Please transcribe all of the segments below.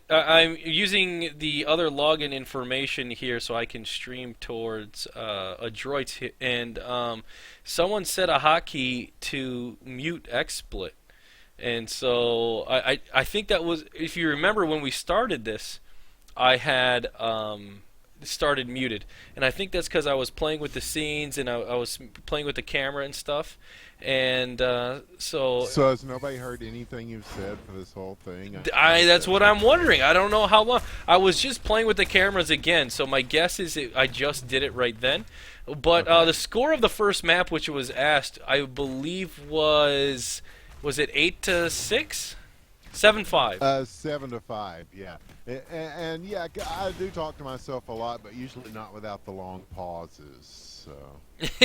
I'm using the other login information here so I can stream towards Adroits, and someone set a hotkey to mute XSplit, and so I think that was, if you remember when we started this, I had started muted, and I think that's because I was playing with the scenes and I was playing with the camera and stuff, and so So has nobody heard anything you've said for this whole thing? I hope That's that what I'm makes sense. wondering. I don't know how long. I was just playing with the cameras again, so my guess is I just did it right then. But Okay. the score of the first map, which was asked, I believe was it 8-6, 7-5. 7 to 5, yeah. And yeah, I do talk to myself a lot, but usually not without the long pauses. So.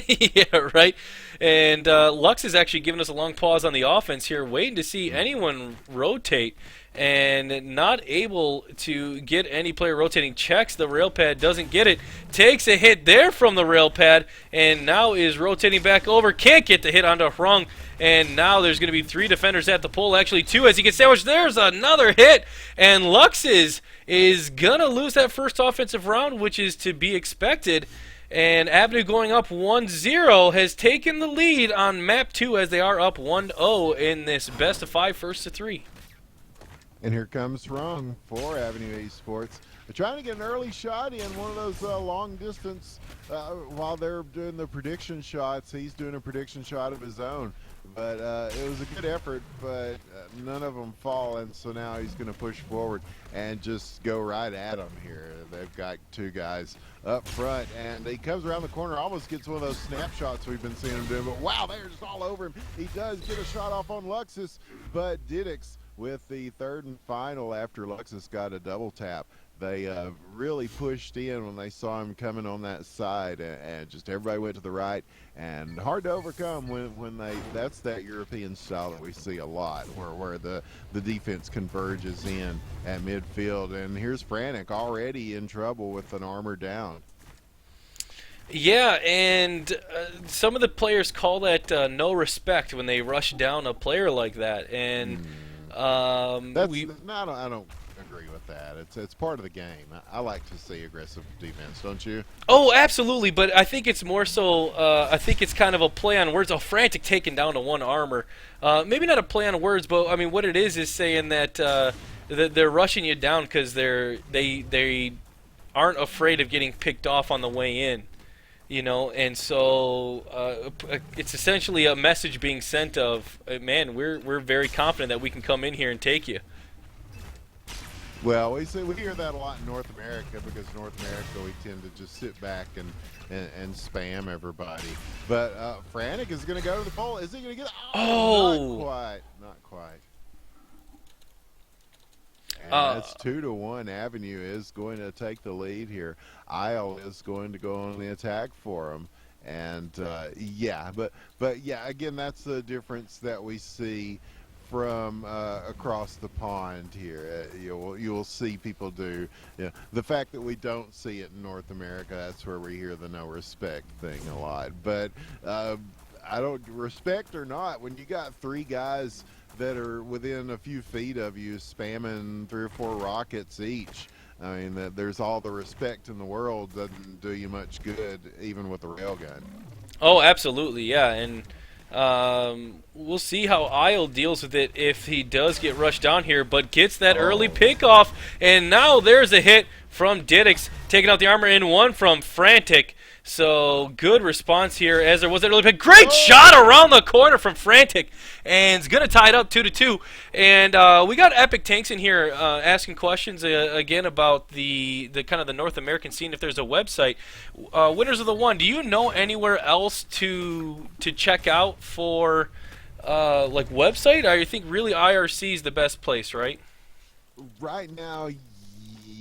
Yeah, right. And Lux is actually giving us a long pause on the offense here, waiting to see Mm. anyone rotate, and not able to get any player rotating. Checks the rail pad, doesn't get it. Takes a hit there from the rail pad, and now is rotating back over. Can't get the hit onto Hrung, and now there's going to be 3 defenders at the pole. Actually, 2 as he gets sandwiched. There's another hit, and Lux is going to lose that first offensive round, which is to be expected. And Avenue going up 1-0 has taken the lead on map 2 as they are up 1-0 in this best of 5 first to 3. And here comes Ron for Avenue Esports. They're trying to get an early shot in one of those long distance while they're doing the prediction shots. He's doing a prediction shot of his own. But it was a good effort, but none of them fall, and so now he's going to push forward and just go right at them here. They've got 2 guys up front, and he comes around the corner, almost gets one of those snapshots we've been seeing him do, but wow, they're just all over him. He does get a shot off on Luxus, but Didix with the third and final after Luxus got a double tap. They really pushed in when they saw him coming on that side, and just everybody went to the right, and hard to overcome when that's that European style that we see a lot, where the defense converges in at midfield. And here's Frantic already in trouble with an armor down. Yeah, and some of the players call that no respect when they rush down a player like that. And Hmm. That's we no, I don't agree with that. It's part of the game. I like to see aggressive defense, don't you? Oh, absolutely, but I think it's more so. I think it's kind of a play on words. A frantic taken down to 1 armor. Maybe not a play on words, but I mean, what it is saying that that they're rushing you down because they aren't afraid of getting picked off on the way in. And so it's essentially a message being sent of, man, we're very confident that we can come in here and take you. Well, we hear that a lot in North America because North America we tend to just sit back and spam everybody. But Frantic is going to go to the pole. Is he going to get? Oh, not Oh, quite, not quite. And uh, it's 2-1. Avenue is going to take the lead here. Isle is going to go on the attack for him. And yeah, but yeah, again, that's the difference that we see from across the pond here. You'll see people do. The fact that we don't see it in North America, that's where we hear the no respect thing a lot. But I don't respect or not when you got 3 guys that are within a few feet of you spamming 3 or 4 rockets each. I mean, there's all the respect in the world doesn't do you much good, even with a railgun. oh, absolutely, yeah, and we'll see how Isle deals with it if he does get rushed down here, but gets that early Oh, pickoff, and now there's a hit from Didix, taking out the armor in 1 from Frantic. So good response here as there was that early pick. Great shot oh, around the corner from Frantic, and it's gonna tie it up 2-2. And we got Epic Tanks in here asking questions again about the kind of the North American scene. If there's a website, winners of the one. Do you know anywhere else to check out for like website? I think really IRC is the best place, right? right now,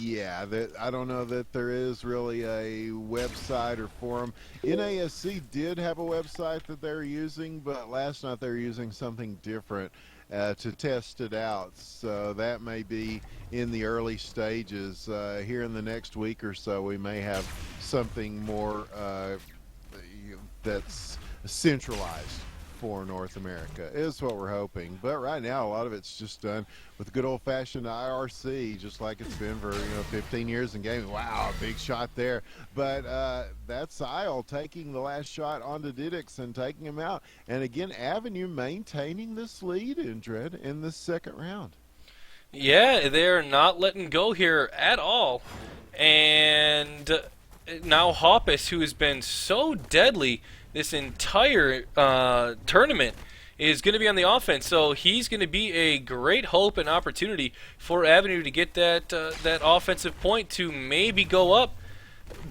yeah. I don't know that there is really a website or forum. NASC did have a website that they're using, but last night they were using something different to test it out. So that may be in the early stages. Here in the next week or so, we may have something more that's centralized for North America is what we're hoping. But right now, a lot of it's just done with good old-fashioned IRC, just like it's been for 15 years in gaming. Wow, big shot there. But that's Isle taking the last shot onto Didix and taking him out. And again, Avenue maintaining this lead in Dread in the second round. Yeah, they're not letting go here at all. And now Hoppus, who has been so deadly this entire tournament, is going to be on the offense. So he's going to be a great hope and opportunity for Avenue to get that offensive point to maybe go up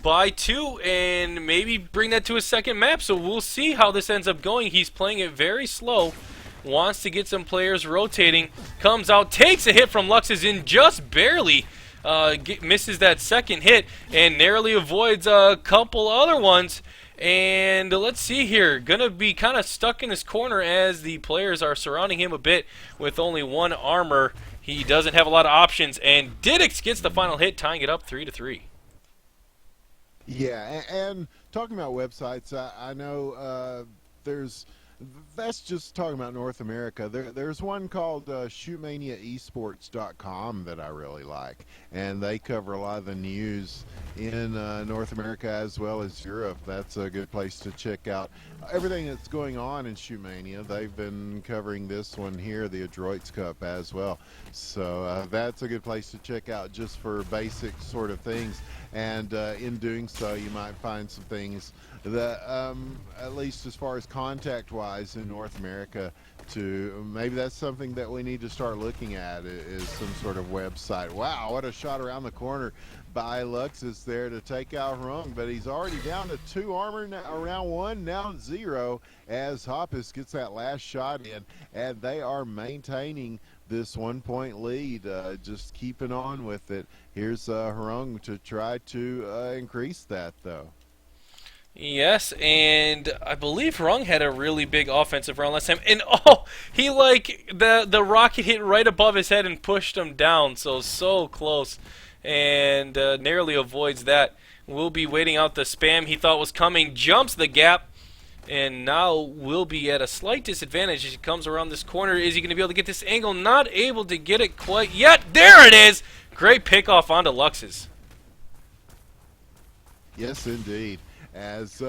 by 2 and maybe bring that to a second map. So we'll see how this ends up going. He's playing it very slow. Wants to get some players rotating. Comes out, takes a hit from Luxus and just barely misses that second hit and narrowly avoids a couple other ones. And let's see here. Gonna be kind of stuck in his corner as the players are surrounding him a bit with only 1 armor. He doesn't have a lot of options, and Didix gets the final hit, tying it up 3-3. Yeah, and talking about websites, I know that's just talking about North America. There's one called ShootManiaEsports.com that I really like, and they cover a lot of the news in North America as well as Europe. That's a good place to check out everything that's going on in Shootmania. They've been covering this one here, the Adroits Cup, as well. So that's a good place to check out just for basic sort of things. And in doing so, you might find some things that, at least as far as contact-wise in North America, maybe that's something that we need to start looking at, is some sort of website. Wow, what a shot around the corner by Luxus there to take out Rung, but he's already down to 2 armor now, around 1, now 0, as Hoppus gets that last shot in, and they are maintaining this 1-point lead, just keeping on with it. Here's Harung to try to increase that, though. Yes, and I believe Rung had a really big offensive round last time. And oh, he the rocket hit right above his head and pushed him down. So close, and narrowly avoids that. Will be waiting out the spam he thought was coming. Jumps the gap, and now will be at a slight disadvantage as he comes around this corner. Is he going to be able to get this angle? Not able to get it quite yet. There it is. Great pickoff onto Luxus. Yes, indeed. As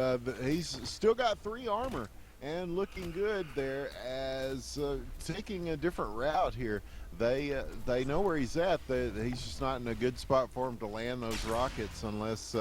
he's still got 3 armor and looking good there, as taking a different route here. They know where he's at. He's just not in a good spot for him to land those rockets unless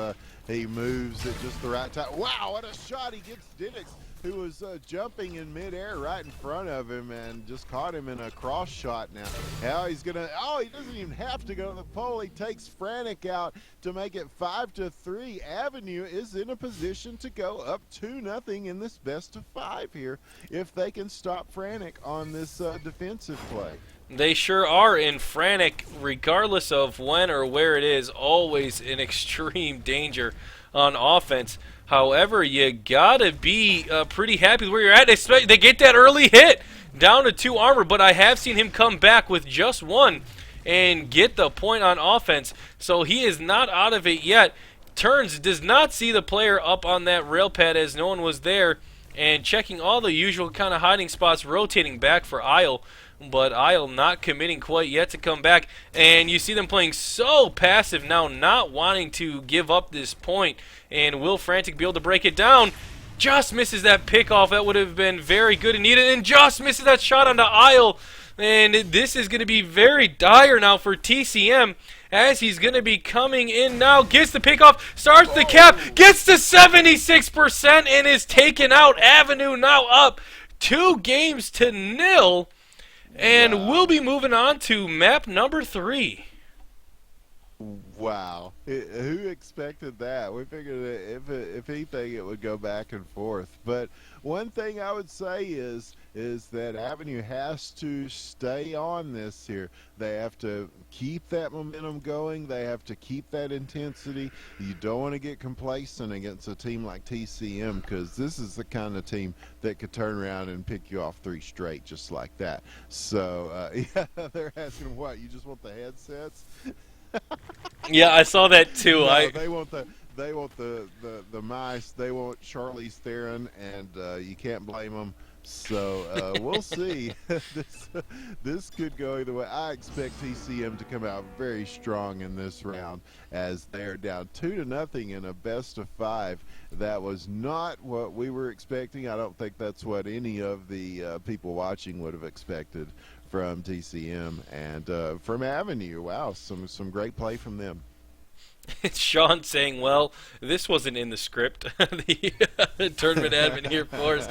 he moves at just the right time. Wow, what a shot he gets Didix, who was jumping in midair right in front of him and just caught him in a cross shot now. Now he's gonna, he doesn't even have to go to the pole. He takes Frantic out to make it 5-3. Avenue is in a position to go up 2-0 in this best of 5 here if they can stop Frantic on this defensive play. They sure are, in Frantic, regardless of when or where it is, always in extreme danger on offense. However, you gotta be pretty happy with where you're at. They get that early hit down to 2 armor, but I have seen him come back with just 1 and get the point on offense. So he is not out of it yet. Turns, does not see the player up on that rail pad as no one was there, and checking all the usual kind of hiding spots, rotating back for Isle. But Isle not committing quite yet to come back. And you see them playing so passive now, not wanting to give up this point. And will Frantic be able to break it down? Just misses that pickoff. That would have been very good and needed. And just misses that shot onto Isle. And this is going to be very dire now for TCM, as he's going to be coming in now. Gets the pickoff, starts the cap, gets to 76% and is taken out. Avenue now up 2-0. And we'll be moving on to map number 3. Wow. Who expected that? We figured that if anything, it would go back and forth. But one thing I would say is that Avenue has to stay on this here. They have to keep that momentum going. They have to keep that intensity. You don't want to get complacent against a team like TCM, because this is the kind of team that could turn around and pick you off 3 straight just like that. So, yeah, they're asking, what, you just want the headsets? Yeah, I saw that too. No, they want the mice. They want Charlize Theron, and you can't blame them. So we'll see. this could go either way. I expect TCM to come out very strong in this round as they are down 2-0 in a best of 5. That was not what we were expecting. I don't think that's what any of the people watching would have expected from TCM and from Avenue. Wow, some great play from them. It's Sean saying, well, this wasn't in the script. The tournament admin here for us.